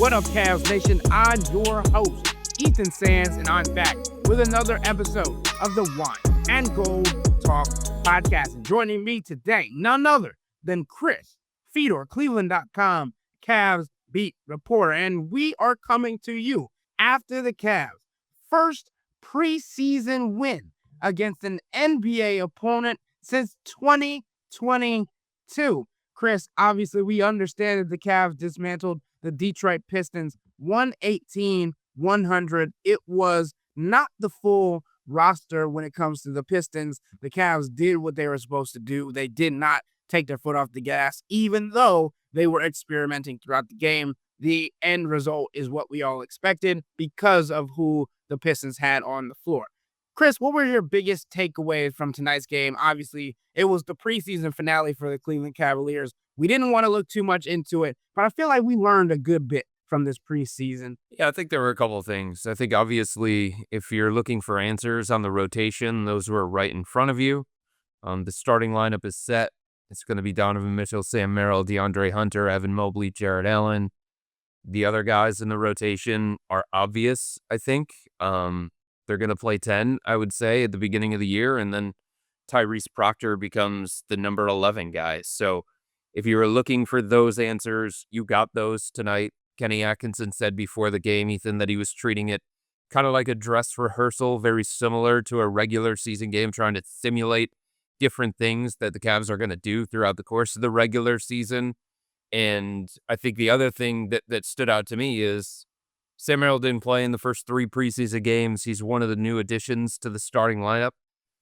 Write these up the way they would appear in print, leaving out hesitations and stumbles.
What up, Cavs Nation? I'm your host, Ethan Sands, and I'm back with another episode of the Wine and Gold Talk podcast. And joining me today, none other than Chris Fedor, cleveland.com Cavs beat reporter. And we are coming to you after the Cavs' first preseason win against an NBA opponent since 2022. Chris, obviously, we understand that the Cavs dismantled the Detroit Pistons 118-100. It was not the full roster when it comes to the Pistons. The Cavs did what they were supposed to do. They did not take their foot off the gas, even though they were experimenting throughout the game. The end result is what we all expected because of who the Pistons had on the floor. Chris, what were your biggest takeaways from tonight's game? Obviously, it was the preseason finale for the Cleveland Cavaliers. We didn't want to look too much into it, but I feel like we learned a good bit from this preseason. Yeah, I think there were a couple of things. I think, obviously, if you're looking for answers on the rotation, those were right in front of you. The starting lineup is set. It's going to be Donovan Mitchell, Sam Merrill, DeAndre Hunter, Evan Mobley, Jarrett Allen. The other guys in the rotation are obvious, I think. They're going to play 10, I would say, at the beginning of the year, and then Tyrese Proctor becomes the number 11 guy. So if you were looking for those answers, you got those tonight. Kenny Atkinson said before the game, Ethan, that he was treating it kind of like a dress rehearsal, very similar to a regular season game, trying to simulate different things that the Cavs are going to do throughout the course of the regular season. And I think the other thing that stood out to me is Sam Merrill didn't play in the first 3 preseason games. He's one of the new additions to the starting lineup.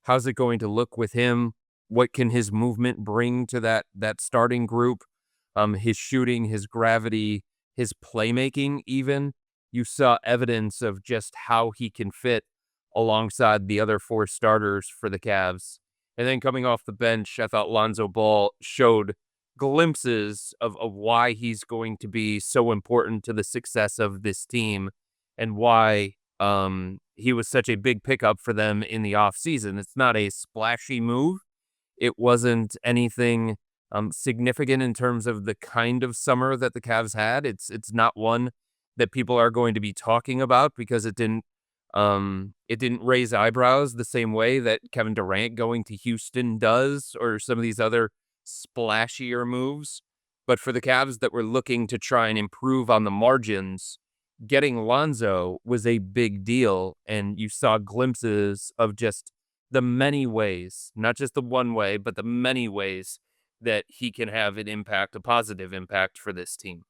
How's it going to look with him? What can his movement bring to that starting group? His shooting, his gravity, his playmaking even. You saw evidence of just how he can fit alongside the other 4 starters for the Cavs. And then coming off the bench, I thought Lonzo Ball showed glimpses of why he's going to be so important to the success of this team and why he was such a big pickup for them in the offseason. It's not a splashy move. It wasn't anything significant in terms of the kind of summer that the Cavs had. It's not one that people are going to be talking about because it didn't raise eyebrows the same way that Kevin Durant going to Houston does, or some of these other splashier moves. But for the Cavs that were looking to try and improve on the margins, getting Lonzo was a big deal, and you saw glimpses of just the many ways, not just the one way, but the many ways that he can have an impact, a positive impact for this team.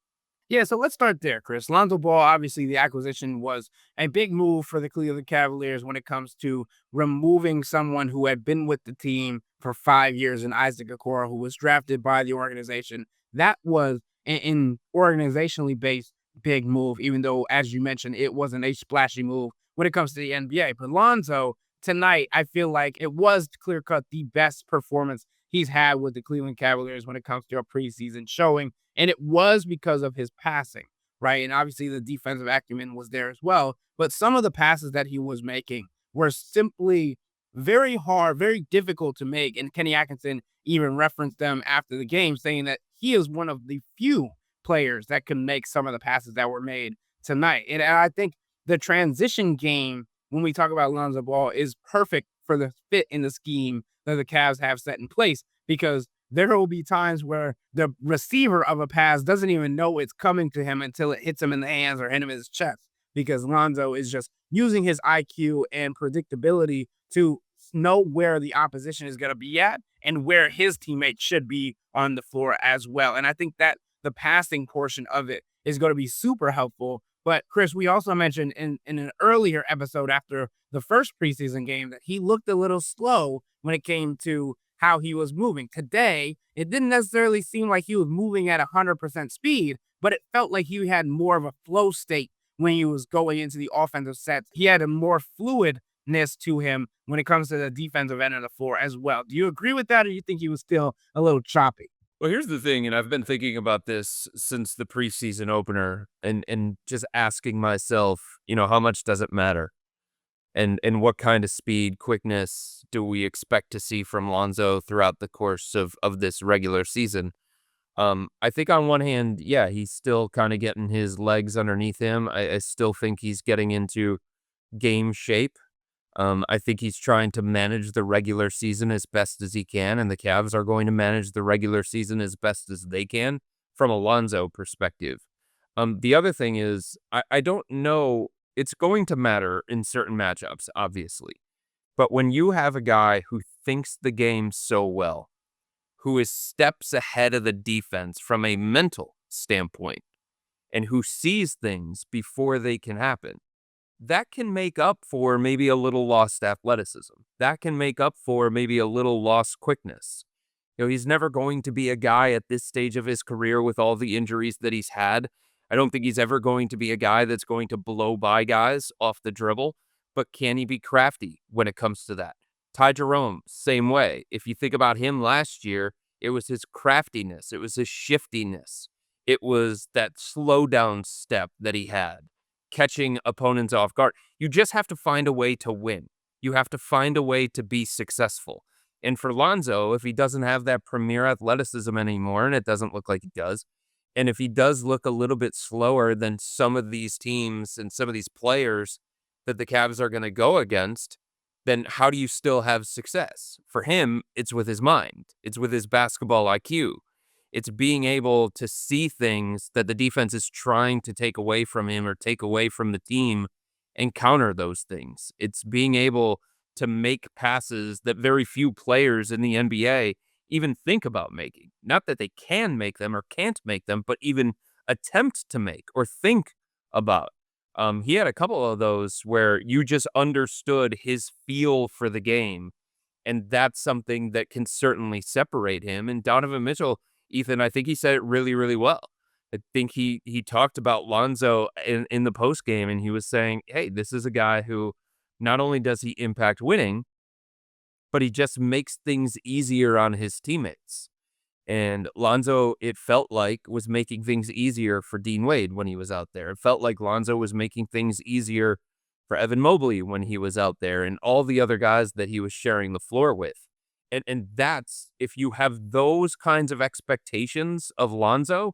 Yeah, so let's start there, Chris. Lonzo Ball, obviously, the acquisition was a big move for the Cleveland Cavaliers when it comes to removing someone who had been with the team for 5 years in Isaac Okoro, who was drafted by the organization. That was an organizationally based big move, even though, as you mentioned, it wasn't a splashy move when it comes to the NBA. But Lonzo, tonight, I feel like it was clear-cut the best performance he's had with the Cleveland Cavaliers when it comes to a preseason showing. And it was because of his passing, right? And obviously the defensive acumen was there as well. But some of the passes that he was making were simply very hard, very difficult to make. And Kenny Atkinson even referenced them after the game, saying that he is one of the few players that can make some of the passes that were made tonight. And I think the transition game, when we talk about Lonzo Ball, is perfect for the fit in the scheme that the Cavs have set in place, because there will be times where the receiver of a pass doesn't even know it's coming to him until it hits him in the hands or hit him in his chest, because Lonzo is just using his IQ and predictability to know where the opposition is going to be at and where his teammates should be on the floor as well. And I think that the passing portion of it is going to be super helpful. But Chris, we also mentioned in an earlier episode after the first preseason game that he looked a little slow when it came to how he was moving. Today, it didn't necessarily seem like he was moving at 100% speed, but it felt like he had more of a flow state when he was going into the offensive sets. He had a more fluidness to him when it comes to the defensive end of the floor as well. Do you agree with that, or do you think he was still a little choppy? Well, here's the thing, and I've been thinking about this since the preseason opener and just asking myself, how much does it matter? And what kind of speed, quickness do we expect to see from Lonzo throughout the course of this regular season? I think on one hand, yeah, he's still kind of getting his legs underneath him. I still think he's getting into game shape. I think he's trying to manage the regular season as best as he can, and the Cavs are going to manage the regular season as best as they can from a Lonzo perspective. The other thing is, I don't know, it's going to matter in certain matchups, obviously. But when you have a guy who thinks the game so well, who is steps ahead of the defense from a mental standpoint, and who sees things before they can happen, that can make up for maybe a little lost athleticism. That can make up for maybe a little lost quickness. He's never going to be a guy at this stage of his career with all the injuries that he's had. I don't think he's ever going to be a guy that's going to blow by guys off the dribble, but can he be crafty when it comes to that? Ty Jerome, same way. If you think about him last year, it was his craftiness, it was his shiftiness, it was that slow down step that he had, catching opponents off guard. You just have to find a way to win. You have to find a way to be successful. And for Lonzo, if he doesn't have that premier athleticism anymore, and it doesn't look like he does, and if he does look a little bit slower than some of these teams and some of these players that the Cavs are going to go against, then how do you still have success? For him, it's with his mind. It's with his basketball IQ. It's being able to see things that the defense is trying to take away from him or take away from the team and counter those things. It's being able to make passes that very few players in the NBA even think about making. Not that they can make them or can't make them, but even attempt to make or think about. He had a couple of those where you just understood his feel for the game, and that's something that can certainly separate him. And Donovan Mitchell, Ethan, I think he said it really, really well. I think he talked about Lonzo in the post game, and he was saying, "Hey, this is a guy who not only does he impact winning, but he just makes things easier on his teammates." And Lonzo, it felt like, was making things easier for Dean Wade when he was out there. It felt like Lonzo was making things easier for Evan Mobley when he was out there and all the other guys that he was sharing the floor with. And that's, if you have those kinds of expectations of Lonzo,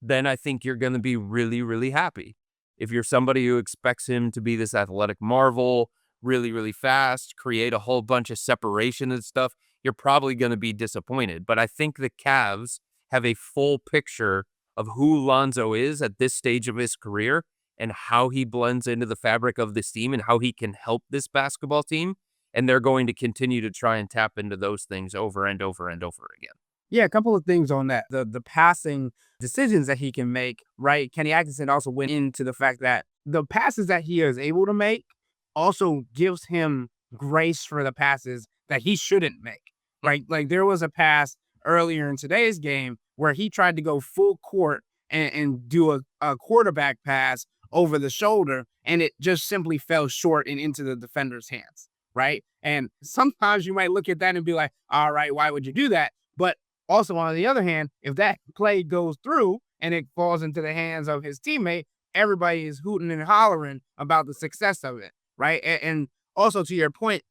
then I think you're going to be really, really happy. If you're somebody who expects him to be this athletic marvel, really, really fast, create a whole bunch of separation and stuff, you're probably going to be disappointed. But I think the Cavs have a full picture of who Lonzo is at this stage of his career and how he blends into the fabric of this team and how he can help this basketball team. And they're going to continue to try and tap into those things over and over and over again. Yeah, a couple of things on that. The passing decisions that he can make, right? Kenny Atkinson also went into the fact that the passes that he is able to make also gives him grace for the passes that he shouldn't make, right? Like there was a pass earlier in today's game where he tried to go full court and do a quarterback pass over the shoulder, and it just simply fell short and into the defender's hands, right? And sometimes you might look at that and be like, all right, why would you do that? But also, on the other hand, if that play goes through and it falls into the hands of his teammate, everybody is hooting and hollering about the success of it, right? And also to your point,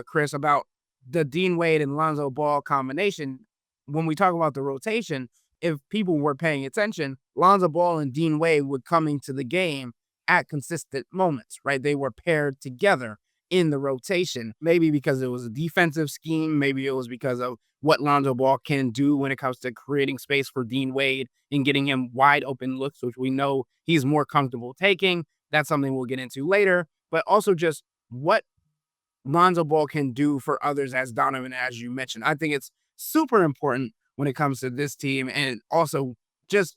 Chris, about the Dean Wade and Lonzo Ball combination, when we talk about the rotation, if people were paying attention, Lonzo Ball and Dean Wade were coming to the game at consistent moments, right? They were paired together in the rotation, maybe because it was a defensive scheme, maybe it was because of what Lonzo Ball can do when it comes to creating space for Dean Wade and getting him wide open looks, which we know he's more comfortable taking. That's something we'll get into later, but also just what Lonzo Ball can do for others as Donovan, as you mentioned. I think it's super important when it comes to this team, and also just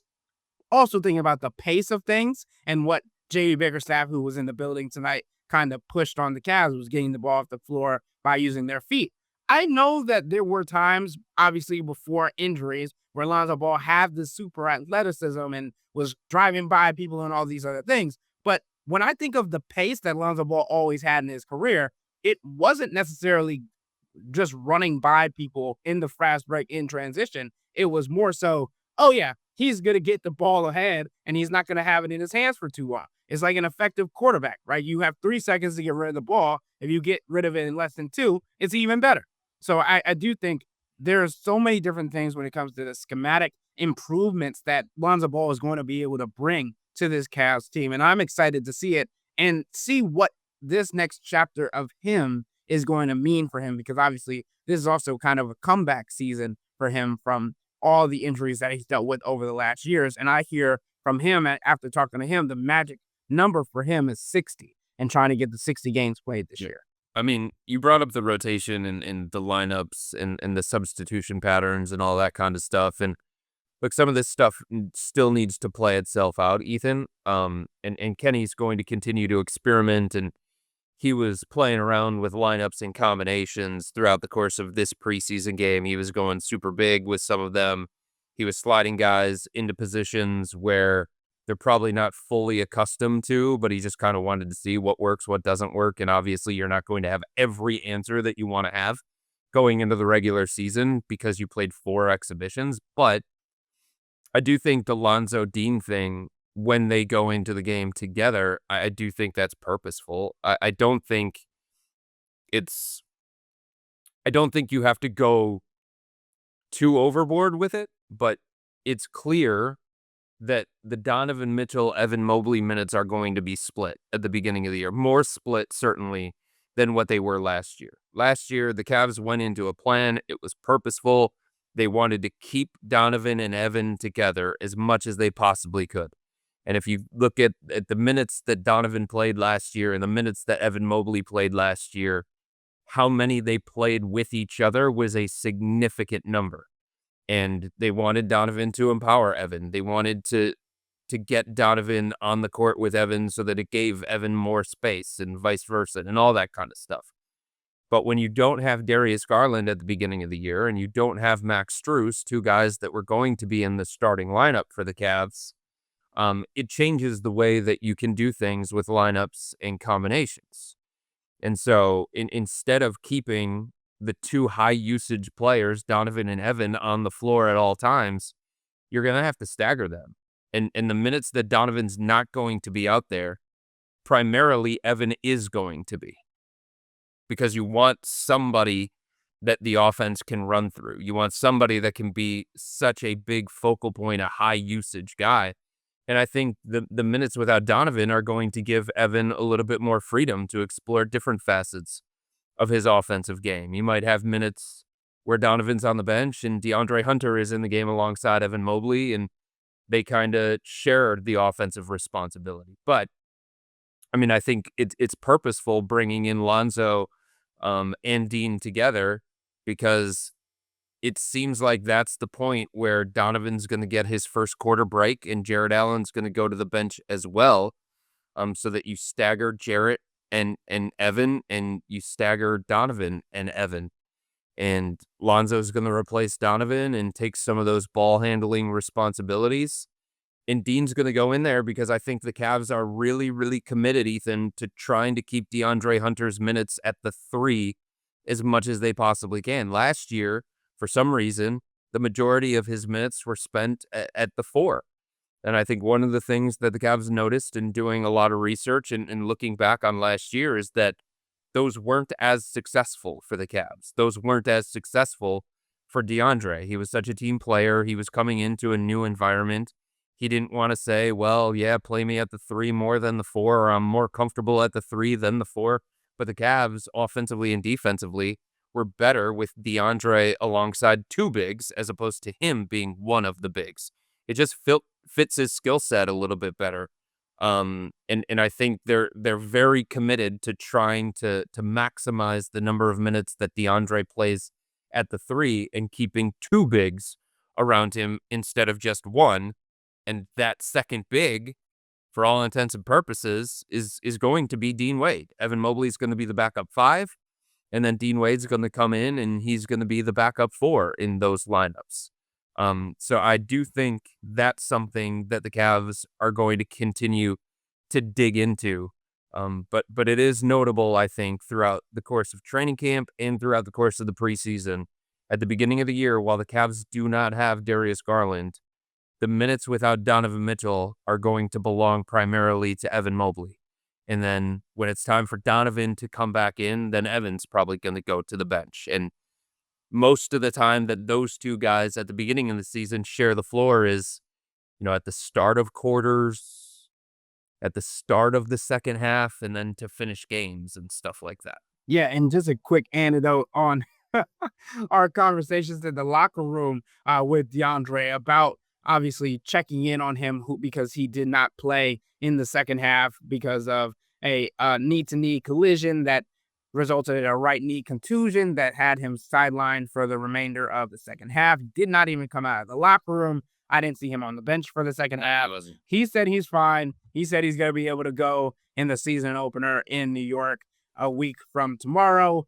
also thinking about the pace of things and what J.B. Bickerstaff, who was in the building tonight, kind of pushed on the Cavs, was getting the ball off the floor by using their feet. I know that there were times, obviously before injuries, where Lonzo Ball had the super athleticism and was driving by people and all these other things. But when I think of the pace that Lonzo Ball always had in his career, it wasn't necessarily just running by people in the fast break in transition. It was more so, oh yeah, he's going to get the ball ahead and he's not going to have it in his hands for too long. It's like an effective quarterback, right? You have 3 seconds to get rid of the ball. If you get rid of it in less than 2, it's even better. So I do think there's so many different things when it comes to the schematic improvements that Lonzo Ball is going to be able to bring to this Cavs team. And I'm excited to see it and see what this next chapter of him is going to mean for him, because obviously this is also kind of a comeback season for him from all the injuries that he's dealt with over the last years. And I hear from him after talking to him, the magic number for him is 60 and trying to get the 60 games played this year. I mean, you brought up the rotation and the lineups and the substitution patterns and all that kind of stuff. And look, some of this stuff still needs to play itself out, Ethan. And Kenny's going to continue to experiment, and he was playing around with lineups and combinations throughout the course of this preseason game. He was going super big with some of them. He was sliding guys into positions where they're probably not fully accustomed to, but he just kind of wanted to see what works, what doesn't work. And obviously, you're not going to have every answer that you want to have going into the regular season because you played 4 exhibitions. But I do think the Lonzo Dean thing, when they go into the game together, I do think that's purposeful. I don't think you have to go too overboard with it, but it's clear that the Donovan Mitchell, Evan Mobley minutes are going to be split at the beginning of the year. More split, certainly, than what they were last year. Last year, the Cavs went into a plan. It was purposeful. They wanted to keep Donovan and Evan together as much as they possibly could. And if you look at the minutes that Donovan played last year and the minutes that Evan Mobley played last year, how many they played with each other was a significant number. And they wanted Donovan to empower Evan. They wanted to get Donovan on the court with Evan so that it gave Evan more space and vice versa and all that kind of stuff. But when you don't have Darius Garland at the beginning of the year and you don't have Max Strus, 2 guys that were going to be in the starting lineup for the Cavs, it changes the way that you can do things with lineups and combinations. And so instead of keeping the 2 high usage players, Donovan and Evan, on the floor at all times, you're going to have to stagger them. And the minutes that Donovan's not going to be out there, primarily Evan is going to be. Because you want somebody that the offense can run through. You want somebody that can be such a big focal point, a high usage guy. And I think the minutes without Donovan are going to give Evan a little bit more freedom to explore different facets of his offensive game. You might have minutes where Donovan's on the bench and DeAndre Hunter is in the game alongside Evan Mobley, and they kind of share the offensive responsibility. But, I mean, I think it's purposeful bringing in Lonzo and Dean together because it seems like that's the point where Donovan's going to get his first quarter break and Jarrett Allen's going to go to the bench as well, so that you stagger Jarrett and Evan, and you stagger Donovan and Evan. And Lonzo's going to replace Donovan and take some of those ball handling responsibilities. And Dean's going to go in there because I think the Cavs are really, really committed, Ethan, to trying to keep DeAndre Hunter's minutes at the 3 as much as they possibly can. Last year, for some reason, the majority of his minutes were spent at the 4. And I think one of the things that the Cavs noticed in doing a lot of research and looking back on last year is that those weren't as successful for the Cavs. Those weren't as successful for DeAndre. He was such a team player. He was coming into a new environment. He didn't want to say, well, yeah, play me at the 3 more than the 4, or I'm more comfortable at the 3 than the 4. But the Cavs, offensively and defensively, were better with DeAndre alongside 2 bigs as opposed to him being one of the bigs. It just fits his skill set a little bit better. And I think they're very committed to trying to maximize the number of minutes that DeAndre plays at the 3 and keeping 2 bigs around him instead of just 1. And that second big, for all intents and purposes, is going to be Dean Wade. Evan Mobley is going to be the backup 5, and then Dean Wade's going to come in and he's going to be the backup 4 in those lineups. So I do think that's something that the Cavs are going to continue to dig into. But it is notable, I think, throughout the course of training camp and throughout the course of the preseason. At the beginning of the year, while the Cavs do not have Darius Garland, the minutes without Donovan Mitchell are going to belong primarily to Evan Mobley. And then when it's time for Donovan to come back in, then Evan's probably going to go to the bench. And most of the time that those two guys at the beginning of the season share the floor is, at the start of quarters, at the start of the second half, and then to finish games and stuff like that. Yeah, and just a quick anecdote on our conversations in the locker room with DeAndre about obviously checking in on him because he did not play in the second half because of a knee-to-knee collision that resulted in a right knee contusion that had him sidelined for the remainder of the second half. He did not even come out of the locker room. I didn't see him on the bench for the second half. He said he's fine. He said he's going to be able to go in the season opener in New York a week from tomorrow.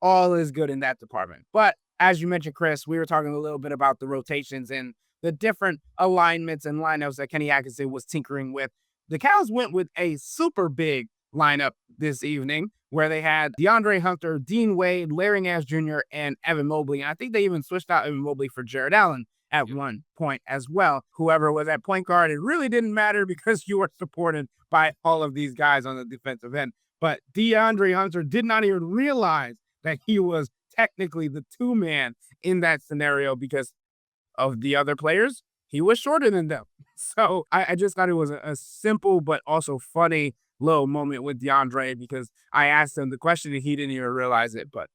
All is good in that department. But as you mentioned, Chris, we were talking a little bit about the rotations and the different alignments and lineups that Kenny Atkinson was tinkering with. The Cavs went with a super big lineup this evening where they had DeAndre Hunter, Dean Wade, Larry Nance Jr., and Evan Mobley. And I think they even switched out Evan Mobley for Jared Allen at one point as well. Whoever was at point guard, it really didn't matter because you were supported by all of these guys on the defensive end. But DeAndre Hunter did not even realize that he was technically the two-man in that scenario because of the other players. He was shorter than them. So I just thought it was a simple but also funny little moment with DeAndre because I asked him the question and he didn't even realize it. But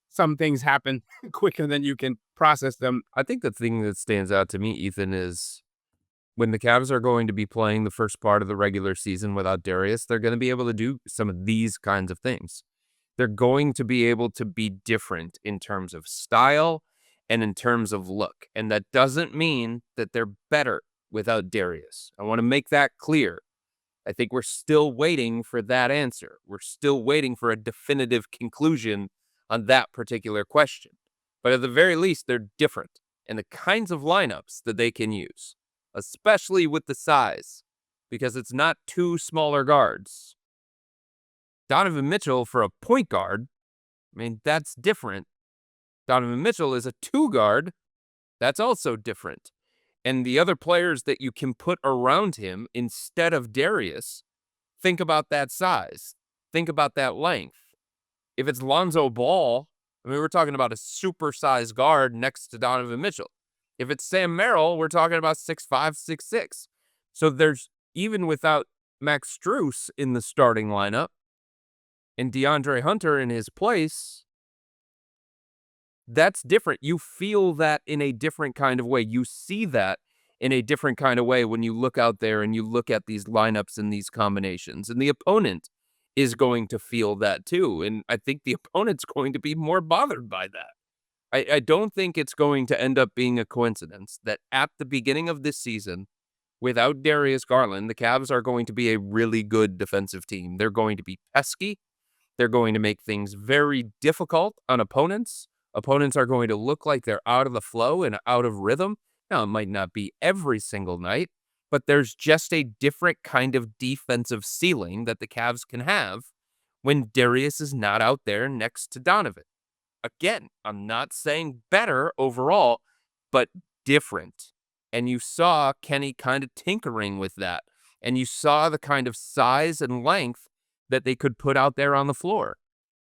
some things happen quicker than you can process them. I think the thing that stands out to me, Ethan, is when the Cavs are going to be playing the first part of the regular season without Darius, they're going to be able to do some of these kinds of things. They're going to be able to be different in terms of style and in terms of look. And that doesn't mean that they're better without Darius. I want to make that clear. I think we're still waiting for that answer. We're still waiting for a definitive conclusion on that particular question. But at the very least, they're different in the kinds of lineups that they can use, especially with the size, because it's not two smaller guards. Donovan Mitchell for a point guard, that's different. Donovan Mitchell is a two guard. That's also different. And the other players that you can put around him instead of Darius, think about that size. Think about that length. If it's Lonzo Ball, we're talking about a super-sized guard next to Donovan Mitchell. If it's Sam Merrill, we're talking about 6'5", 6'6". So there's, even without Max Strus in the starting lineup and DeAndre Hunter in his place, that's different. You feel that in a different kind of way. You see that in a different kind of way when you look out there and you look at these lineups and these combinations. And the opponent is going to feel that too. And I think the opponent's going to be more bothered by that. I don't think it's going to end up being a coincidence that at the beginning of this season, without Darius Garland, the Cavs are going to be a really good defensive team. They're going to be pesky. They're going to make things very difficult on opponents. Opponents are going to look like they're out of the flow and out of rhythm. Now, it might not be every single night, but there's just a different kind of defensive ceiling that the Cavs can have when Darius is not out there next to Donovan. Again, I'm not saying better overall, but different. And you saw Kenny kind of tinkering with that. And you saw the kind of size and length that they could put out there on the floor.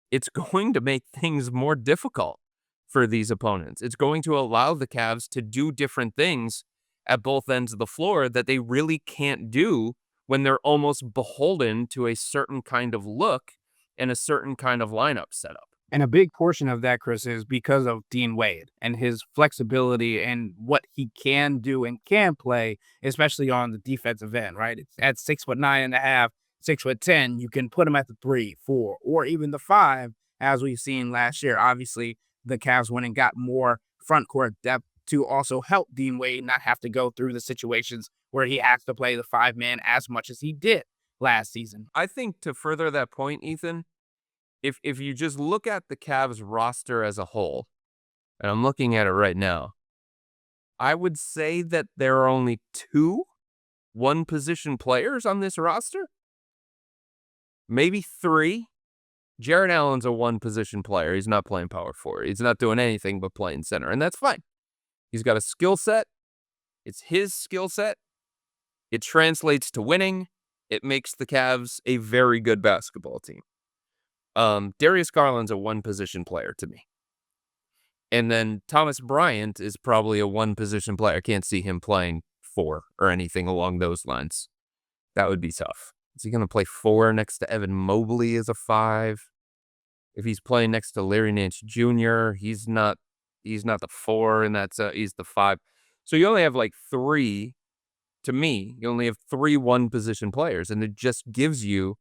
It's going to make things more difficult for these opponents. It's going to allow the Cavs to do different things at both ends of the floor that they really can't do when they're almost beholden to a certain kind of look and a certain kind of lineup setup. And a big portion of that, Chris, is because of Dean Wade and his flexibility and what he can do and can play, especially on the defensive end, right? It's at 6'9.5", 6'10", you can put him at the 3, 4, or even the 5, as we've seen last year. Obviously, the Cavs went and got more front court depth to also help Dean Wade not have to go through the situations where he has to play the 5-man as much as he did last season. I think to further that point, Ethan, if you just look at the Cavs roster as a whole, and I'm looking at it right now, I would say that there are only 2 one-position players on this roster. Maybe 3. Jared Allen's a one-position player. He's not playing power forward. He's not doing anything but playing center, and that's fine. He's got a skill set. It's his skill set. It translates to winning. It makes the Cavs a very good basketball team. Darius Garland's a one-position player to me. And then Thomas Bryant is probably a one-position player. I can't see him playing 4 or anything along those lines. That would be tough. Is he going to play 4 next to Evan Mobley as a 5? If he's playing next to Larry Nance Jr., he's not the 4, and he's the 5. So you only have like 3, to me, you only have 3 one-position players, and it just gives you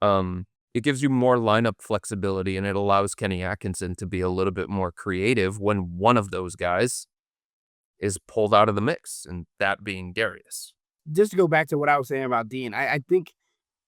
it gives you more lineup flexibility, and it allows Kenny Atkinson to be a little bit more creative when one of those guys is pulled out of the mix, and that being Darius. Just to go back to what I was saying about Dean, I think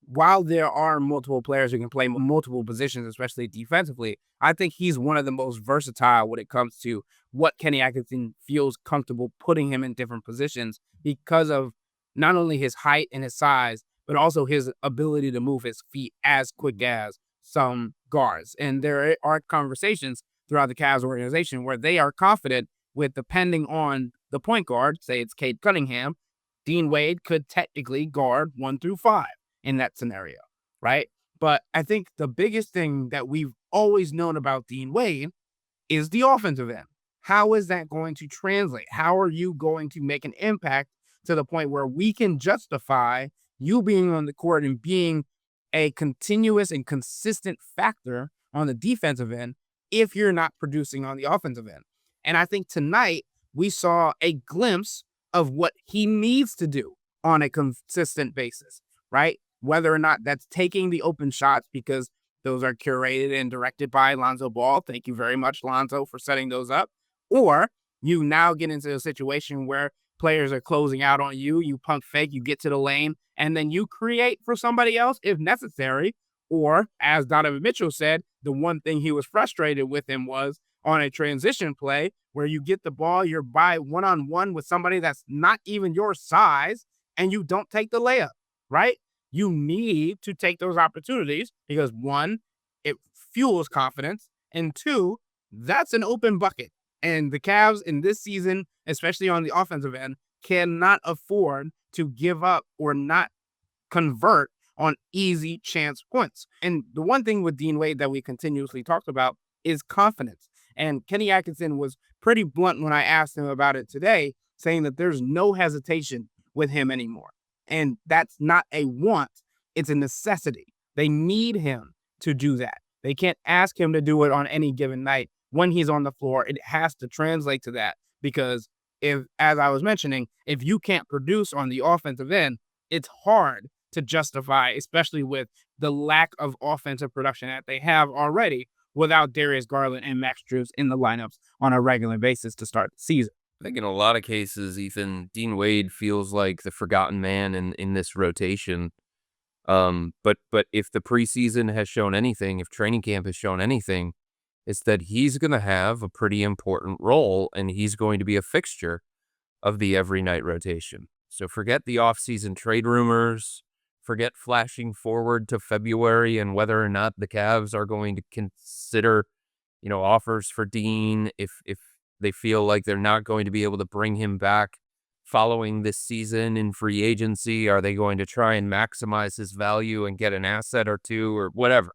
while there are multiple players who can play multiple positions, especially defensively, I think he's one of the most versatile when it comes to what Kenny Atkinson feels comfortable putting him in different positions because of not only his height and his size, but also his ability to move his feet as quick as some guards. And there are conversations throughout the Cavs organization where they are confident with, depending on the point guard, say it's Cade Cunningham, Dean Wade could technically guard 1 through 5 in that scenario, right? But I think the biggest thing that we've always known about Dean Wade is the offensive end. How is that going to translate? How are you going to make an impact to the point where we can justify you being on the court and being a continuous and consistent factor on the defensive end if you're not producing on the offensive end? And I think tonight we saw a glimpse of what he needs to do on a consistent basis, right? Whether or not that's taking the open shots, because those are curated and directed by Lonzo Ball. Thank you very much, Lonzo, for setting those up. Or you now get into a situation where players are closing out on you, you pump fake, you get to the lane, and then you create for somebody else if necessary. Or, as Donovan Mitchell said, the one thing he was frustrated with him was on a transition play where you get the ball, you're by one-on-one with somebody that's not even your size, and you don't take the layup, right? You need to take those opportunities because, 1, it fuels confidence, and 2, that's an open bucket. And the Cavs in this season, especially on the offensive end, cannot afford to give up or not convert on easy chance points. And the one thing with Dean Wade that we continuously talked about is confidence. And Kenny Atkinson was pretty blunt when I asked him about it today, saying that there's no hesitation with him anymore. And that's not a want, it's a necessity. They need him to do that. They can't ask him to do it on any given night. When he's on the floor, it has to translate to that because if, as I was mentioning, if you can't produce on the offensive end, it's hard to justify, especially with the lack of offensive production that they have already without Darius Garland and Max Strus in the lineups on a regular basis to start the season. I think in a lot of cases, Ethan, Dean Wade feels like the forgotten man in this rotation. But if the preseason has shown anything, if training camp has shown anything, it's that he's going to have a pretty important role, and he's going to be a fixture of the every night rotation. So forget the offseason trade rumors, forget flashing forward to February and whether or not the Cavs are going to consider, offers for Dean if they feel like they're not going to be able to bring him back following this season in free agency. Are they going to try and maximize his value and get an asset or two or whatever?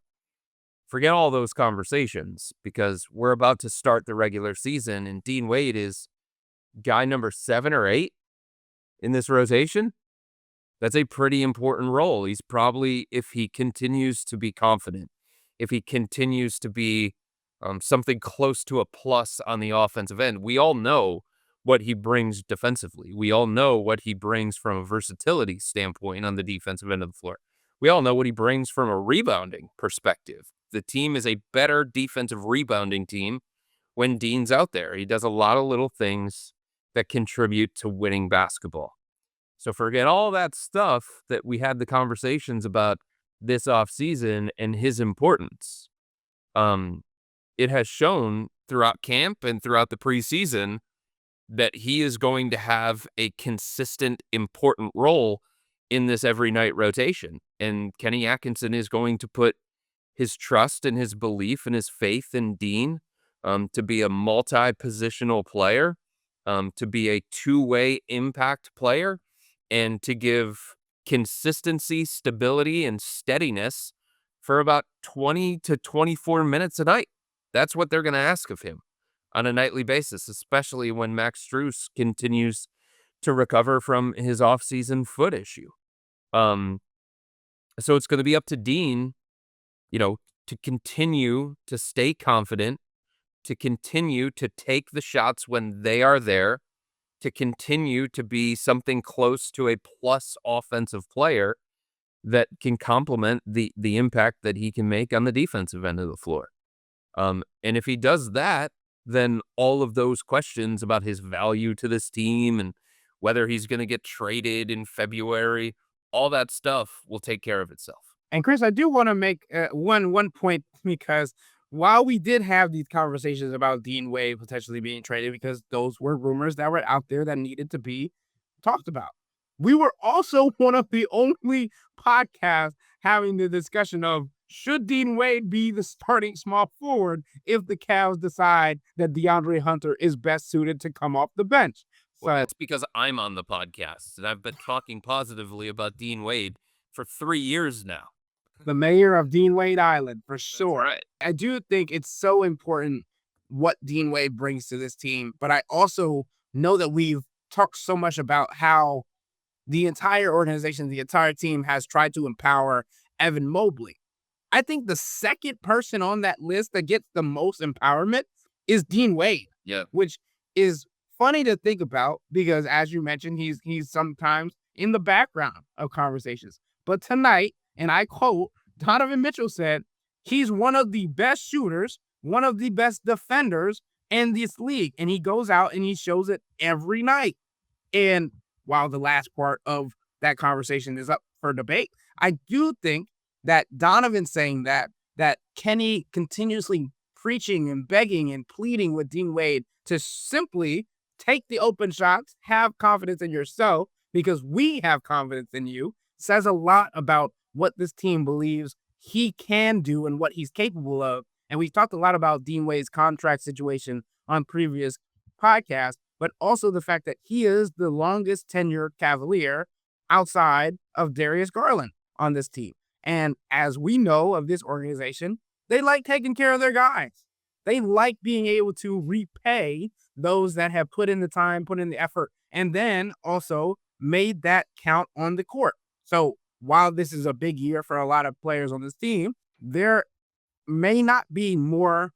Forget all those conversations because we're about to start the regular season, and Dean Wade is guy number 7 or 8 in this rotation. That's a pretty important role. He's probably, if he continues to be confident, if he continues to be something close to a plus on the offensive end, we all know what he brings defensively. We all know what he brings from a versatility standpoint on the defensive end of the floor. We all know what he brings from a rebounding perspective. The team is a better defensive rebounding team when Dean's out there. He does a lot of little things that contribute to winning basketball. So forget all that stuff that we had the conversations about this offseason and his importance. It has shown throughout camp and throughout the preseason that he is going to have a consistent, important role in this every night rotation. And Kenny Atkinson is going to put his trust and his belief and his faith in Dean to be a multi-positional player, to be a two-way impact player, and to give consistency, stability, and steadiness for about 20 to 24 minutes a night. That's what they're going to ask of him. on a nightly basis, especially when Max Strus continues to recover from his offseason foot issue. So it's going to be up to Dean, to continue to stay confident, to continue to take the shots when they are there, to continue to be something close to a plus offensive player that can complement the impact that he can make on the defensive end of the floor. And if he does that, then all of those questions about his value to this team and whether he's going to get traded in February, all that stuff will take care of itself. And Chris, I do want to make one point, because while we did have these conversations about Dean Wade potentially being traded, because those were rumors that were out there that needed to be talked about, we were also one of the only podcasts having the discussion of, should Dean Wade be the starting small forward if the Cavs decide that DeAndre Hunter is best suited to come off the bench? Well, that's because I'm on the podcast, and I've been talking positively about Dean Wade for 3 years now. The mayor of Dean Wade Island, for sure. Right. I do think it's so important what Dean Wade brings to this team, but I also know that we've talked so much about how the entire organization, the entire team has tried to empower Evan Mobley. I think the second person on that list that gets the most empowerment is Dean Wade. Yeah. Which is funny to think about because, as you mentioned, he's sometimes in the background of conversations. But tonight, and I quote, Donovan Mitchell said, he's one of the best shooters, one of the best defenders in this league. And he goes out and he shows it every night. And while the last part of that conversation is up for debate, I do think that Donovan saying that Kenny continuously preaching and begging and pleading with Dean Wade to simply take the open shots, have confidence in yourself because we have confidence in you, says a lot about what this team believes he can do and what he's capable of. And we've talked a lot about Dean Wade's contract situation on previous podcasts, but also the fact that he is the longest tenured Cavalier outside of Darius Garland on this team. And as we know of this organization, they like taking care of their guys. They like being able to repay those that have put in the time, put in the effort, and then also made that count on the court. So while this is a big year for a lot of players on this team, there may not be more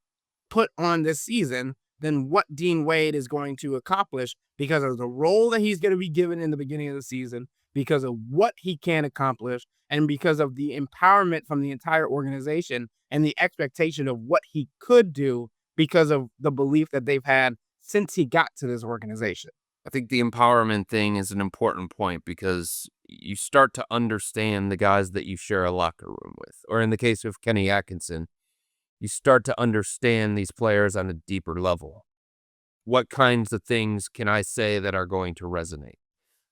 put on this season than what Dean Wade is going to accomplish because of the role that he's going to be given in the beginning of the season, because of what he can accomplish, and because of the empowerment from the entire organization and the expectation of what he could do because of the belief that they've had since he got to this organization. I think the empowerment thing is an important point because you start to understand the guys that you share a locker room with. Or in the case of Kenny Atkinson, you start to understand these players on a deeper level. What kinds of things can I say that are going to resonate?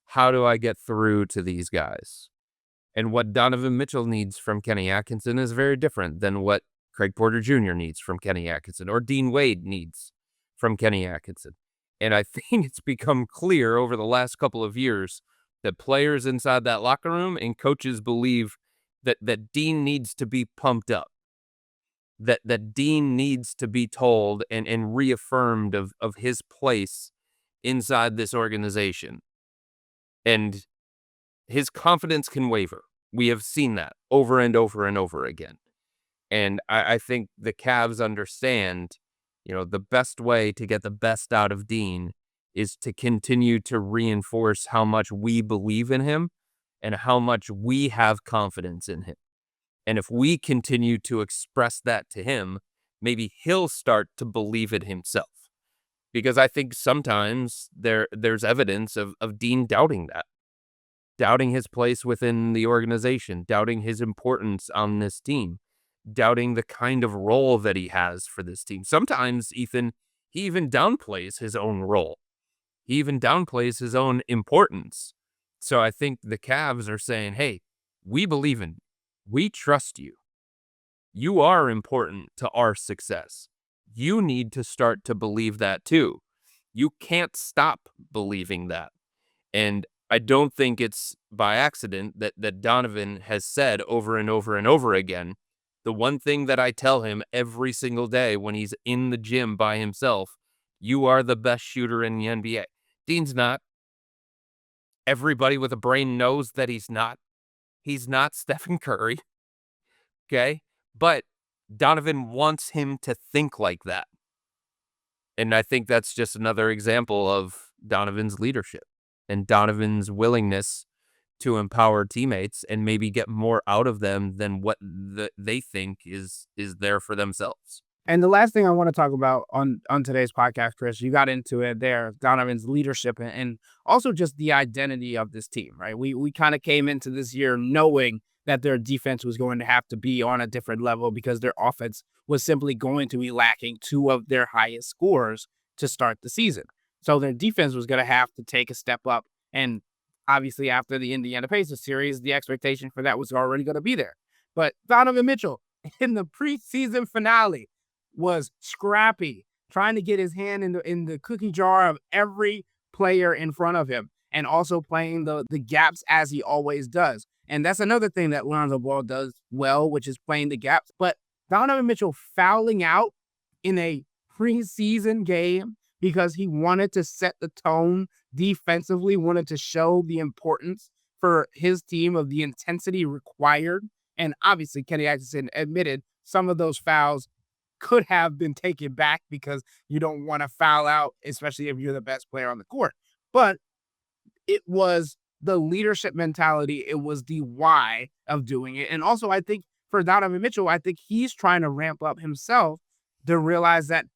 How do I get through to these guys? And what Donovan Mitchell needs from Kenny Atkinson is very different than what Craig Porter Jr. needs from Kenny Atkinson or Dean Wade needs from Kenny Atkinson. And I think it's become clear over the last couple of years that players inside that locker room and coaches believe that Dean needs to be pumped up, that Dean needs to be told and reaffirmed of his place inside this organization. And his confidence can waver. We have seen that over and over and over again. And I think the Cavs understand, the best way to get the best out of Dean is to continue to reinforce how much we believe in him and how much we have confidence in him. And if we continue to express that to him, maybe he'll start to believe it himself. Because I think sometimes there's evidence of Dean doubting that. Doubting his place within the organization, doubting his importance on this team, doubting the kind of role that he has for this team. Sometimes, Ethan, he even downplays his own role. He even downplays his own importance. So I think the Cavs are saying, hey, we believe in you. We trust you. You are important to our success. You need to start to believe that too. You can't stop believing that. And I don't think it's by accident that Donovan has said over and over and over again, the one thing that I tell him every single day when he's in the gym by himself You are the best shooter in the NBA. Dean's not. Everybody with a brain knows that he's not. He's not Stephen Curry, okay? But Donovan wants him to think like that. And I think that's just another example of Donovan's leadership and Donovan's willingness to empower teammates and maybe get more out of them than what they think is there for themselves. And the last thing I want to talk about on today's podcast, Chris, you got into it there, Donovan's leadership and also just the identity of this team, right? We kind of came into this year knowing that their defense was going to have to be on a different level because their offense was simply going to be lacking two of their highest scores to start the season. So their defense was going to have to take a step up. And obviously, after the Indiana Pacers series, the expectation for that was already going to be there. But Donovan Mitchell in the preseason finale was scrappy, trying to get his hand in the cookie jar of every player in front of him, and also playing the gaps as he always does. And that's another thing that Lonzo Ball does well, which is playing the gaps. But Donovan Mitchell fouling out in a preseason game because he wanted to set the tone defensively, wanted to show the importance for his team of the intensity required. And obviously, Kenny Atkinson admitted some of those fouls could have been taken back because you don't want to foul out, especially if you're the best player on the court. But it was the leadership mentality. It was the why of doing it. And also, I think for Donovan Mitchell, I think he's trying to ramp up himself to realize that,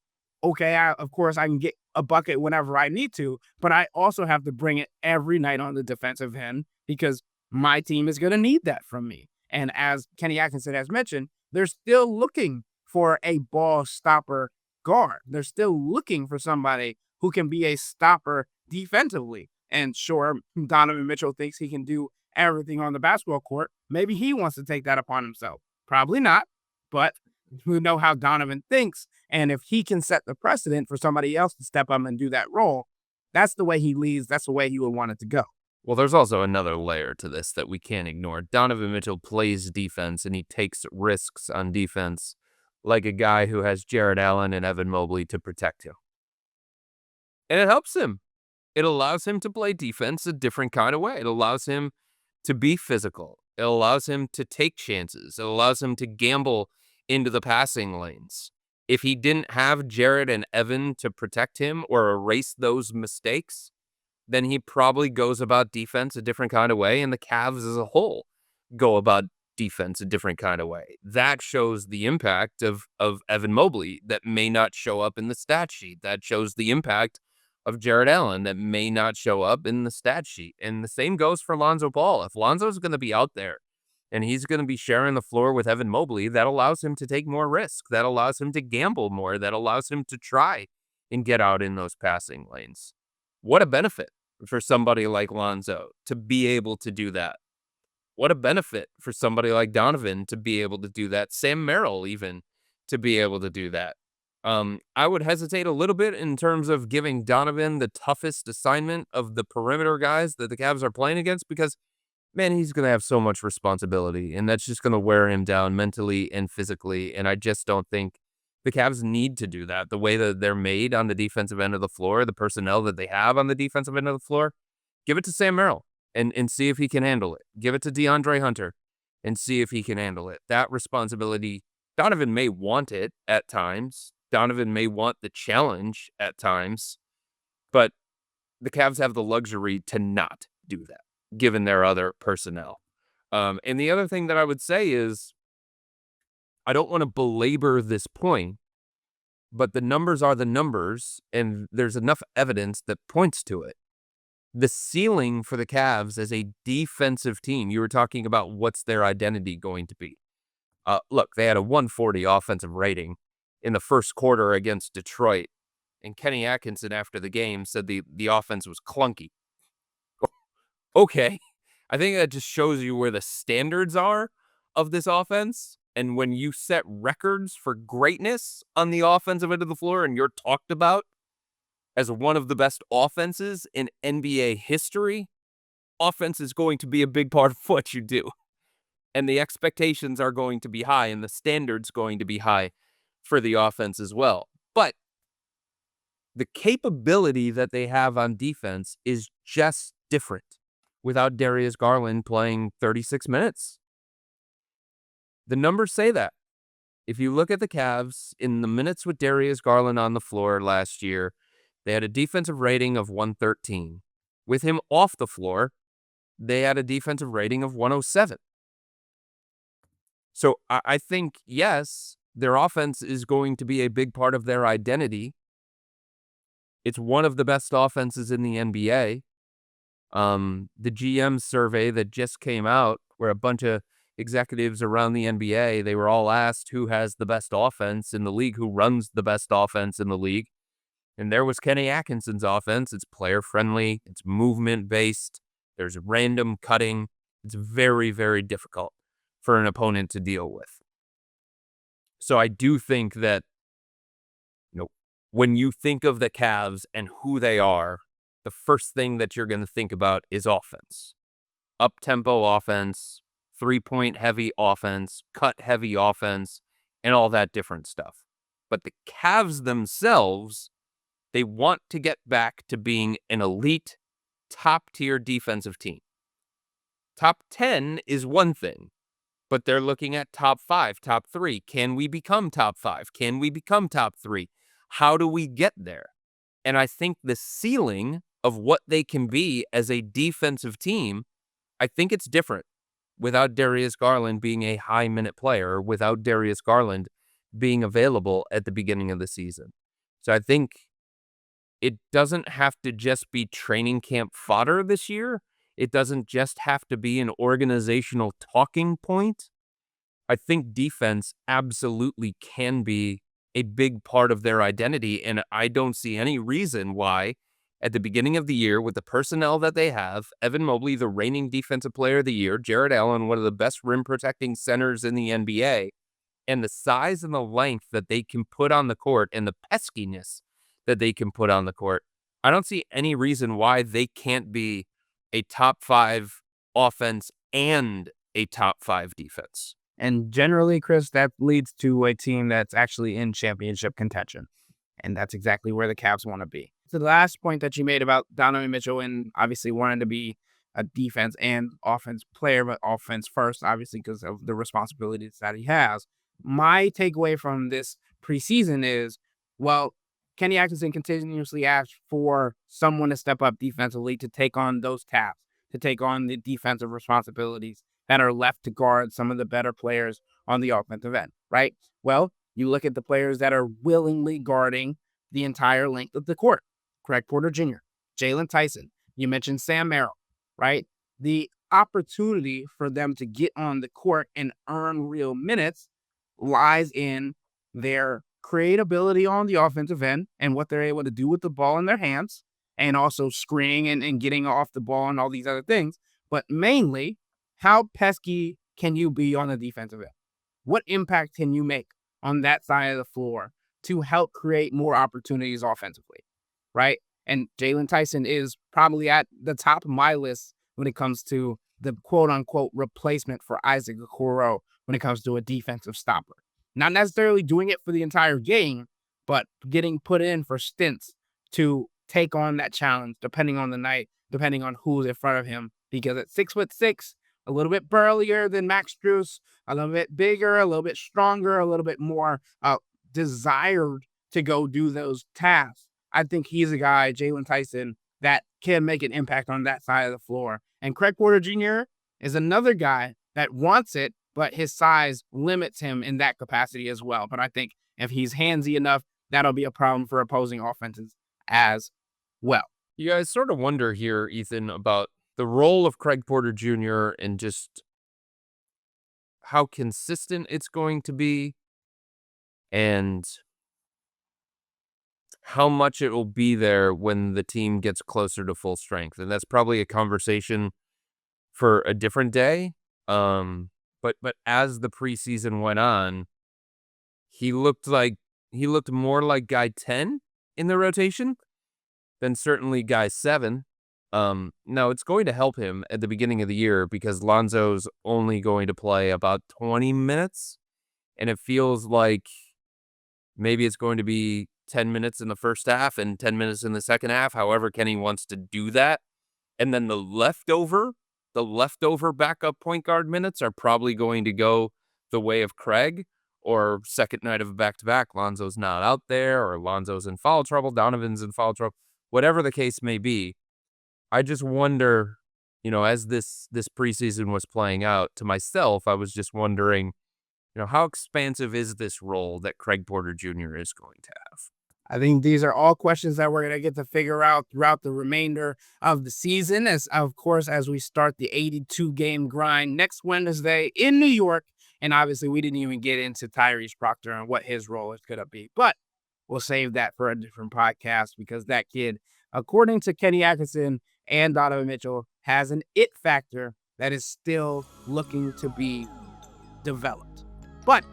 okay, of course, I can get a bucket whenever I need to, but I also have to bring it every night on the defensive end because my team is going to need that from me. And as Kenny Atkinson has mentioned, they're still looking for a ball stopper guard. They're still looking for somebody who can be a stopper defensively. And sure, Donovan Mitchell thinks he can do everything on the basketball court. Maybe he wants to take that upon himself. Probably not, but we know how Donovan thinks. And if he can set the precedent for somebody else to step up and do that role, that's the way he leads. That's the way he would want it to go. Well, there's also another layer to this that we can't ignore. Donovan Mitchell plays defense and he takes risks on defense like a guy who has Jared Allen and Evan Mobley to protect him. And it helps him. It allows him to play defense a different kind of way. It allows him to be physical. It allows him to take chances. It allows him to gamble into the passing lanes. If he didn't have Jared and Evan to protect him or erase those mistakes, then he probably goes about defense a different kind of way, and the Cavs as a whole go about defense a different kind of way. That shows the impact of Evan Mobley that may not show up in the stat sheet. That shows the impact of Jared Allen that may not show up in the stat sheet. And the same goes for Lonzo Ball. If Lonzo's going to be out there and he's going to be sharing the floor with Evan Mobley, that allows him to take more risk. That allows him to gamble more. That allows him to try and get out in those passing lanes. What a benefit for somebody like Lonzo to be able to do that. What a benefit for somebody like Donovan to be able to do that. Sam Merrill even to be able to do that. I would hesitate a little bit in terms of giving Donovan the toughest assignment of the perimeter guys that the Cavs are playing against because, man, he's going to have so much responsibility, and that's just going to wear him down mentally and physically, and I just don't think the Cavs need to do that. The way that they're made on the defensive end of the floor, the personnel that they have on the defensive end of the floor, give it to Sam Merrill and see if he can handle it. Give it to DeAndre Hunter and see if he can handle it. That responsibility, Donovan may want it at times. Donovan may want the challenge at times, but the Cavs have the luxury to not do that, given their other personnel. And the other thing that I would say is, I don't want to belabor this point, but the numbers are the numbers, and there's enough evidence that points to it. The ceiling for the Cavs as a defensive team, you were talking about what's their identity going to be. Look, they had a 140 offensive rating in the first quarter against Detroit, and Kenny Atkinson after the game said the offense was clunky. Okay, I think that just shows you where the standards are of this offense. And when you set records for greatness on the offensive end of the floor and you're talked about as one of the best offenses in NBA history, offense is going to be a big part of what you do. And the expectations are going to be high and the standards going to be high for the offense as well. But the capability that they have on defense is just different without Darius Garland playing 36 minutes. The numbers say that. If you look at the Cavs in the minutes with Darius Garland on the floor last year, they had a defensive rating of 113. With him off the floor, they had a defensive rating of 107. So I think, yes, their offense is going to be a big part of their identity. It's one of the best offenses in the NBA. The GM survey that just came out, where a bunch of executives around the NBA, they were all asked who has the best offense in the league, who runs the best offense in the league. And there was Kenny Atkinson's offense. It's player-friendly. It's movement-based. There's random cutting. It's very, very difficult for an opponent to deal with. So I do think that, when you think of the Cavs and who they are, the first thing that you're going to think about is offense. Up-tempo offense, three-point heavy offense, cut heavy offense, and all that different stuff. But the Cavs themselves, they want to get back to being an elite, top-tier defensive team. Top 10 is one thing, but they're looking at top 5, top 3. Can we become top 5? Can we become top 3? How do we get there? And I think the ceiling of what they can be as a defensive team, I think it's different without Darius Garland being a high-minute player, without Darius Garland being available at the beginning of the season. So I think it doesn't have to just be training camp fodder this year. It doesn't just have to be an organizational talking point. I think defense absolutely can be a big part of their identity, and I don't see any reason why, at the beginning of the year, with the personnel that they have, Evan Mobley, the reigning defensive player of the year, Jared Allen, one of the best rim-protecting centers in the NBA, and the size and the length that they can put on the court and the peskiness that they can put on the court, I don't see any reason why they can't be a top 5 offense and a top 5 defense. And generally, Chris, that leads to a team that's actually in championship contention. And that's exactly where the Cavs want to be. So the last point that you made about Donovan Mitchell and obviously wanting to be a defense and offense player, but offense first, obviously, because of the responsibilities that he has. My takeaway from this preseason is, well, Kenny Atkinson continuously asks for someone to step up defensively to take on those tasks, to take on the defensive responsibilities that are left to guard some of the better players on the offensive end, right? Well, you look at the players that are willingly guarding the entire length of the court. Craig Porter Jr., Jalen Tyson. You mentioned Sam Merrill, right? The opportunity for them to get on the court and earn real minutes lies in their creatability on the offensive end and what they're able to do with the ball in their hands, and also screening and getting off the ball and all these other things. But mainly, how pesky can you be on the defensive end? What impact can you make on that side of the floor to help create more opportunities offensively, right? And Jalen Tyson is probably at the top of my list when it comes to the quote-unquote replacement for Isaac Okoro when it comes to a defensive stopper. Not necessarily doing it for the entire game, but getting put in for stints to take on that challenge, depending on the night, depending on who's in front of him. Because at 6'6", a little bit burlier than Max Strus, a little bit bigger, a little bit stronger, a little bit more desired to go do those tasks. I think he's a guy, Jalen Tyson, that can make an impact on that side of the floor. And Craig Porter Jr. is another guy that wants it, but his size limits him in that capacity as well. But I think if he's handsy enough, that'll be a problem for opposing offenses as well. You guys sort of wonder here, Ethan, about the role of Craig Porter Jr. and just how consistent it's going to be and how much it will be there when the team gets closer to full strength. And that's probably a conversation for a different day. But as the preseason went on, he looked more like guy 10 in the rotation than certainly guy 7. Now it's going to help him at the beginning of the year because Lonzo's only going to play about 20 minutes, and it feels like maybe it's going to be 10 minutes in the first half and 10 minutes in the second half, however Kenny wants to do that. And then the leftover backup point guard minutes are probably going to go the way of Craig, or second night of a back-to-back, Lonzo's not out there, or Lonzo's in foul trouble, Donovan's in foul trouble, whatever the case may be. I just wonder, as this preseason was playing out, to myself, I was just wondering, how expansive is this role that Craig Porter Jr. is going to have? I think these are all questions that we're going to get to figure out throughout the remainder of the season, as we start the 82-game grind next Wednesday in New York. And obviously, we didn't even get into Tyrese Proctor and what his role is going to be. But we'll save that for a different podcast, because that kid, according to Kenny Atkinson and Donovan Mitchell, has an it factor that is still looking to be developed. But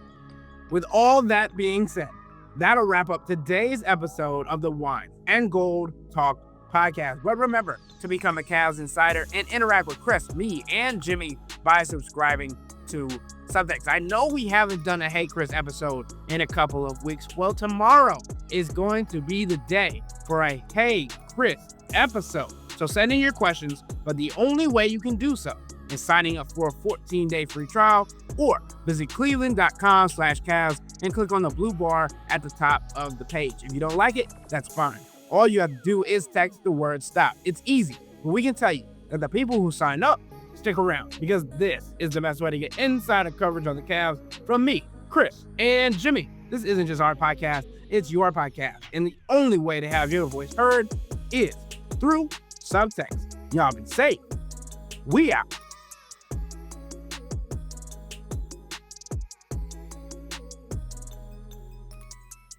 with all that being said, that'll wrap up today's episode of the Wine and Gold Talk podcast. But remember to become a Cavs Insider and interact with Chris, me, and Jimmy by subscribing to Subtext. I know we haven't done a Hey Chris episode in a couple of weeks. Well, tomorrow is going to be the day for a Hey Chris episode. So send in your questions, but the only way you can do so is signing up for a 14-day free trial, or visit cleveland.com/Cavs and click on the blue bar at the top of the page. If you don't like it, that's fine. All you have to do is text the word STOP. It's easy, but we can tell you that the people who sign up stick around, because this is the best way to get insider coverage on the Cavs from me, Chris, and Jimmy. This isn't just our podcast, it's your podcast. And the only way to have your voice heard is through Subtext. Y'all been safe. We out.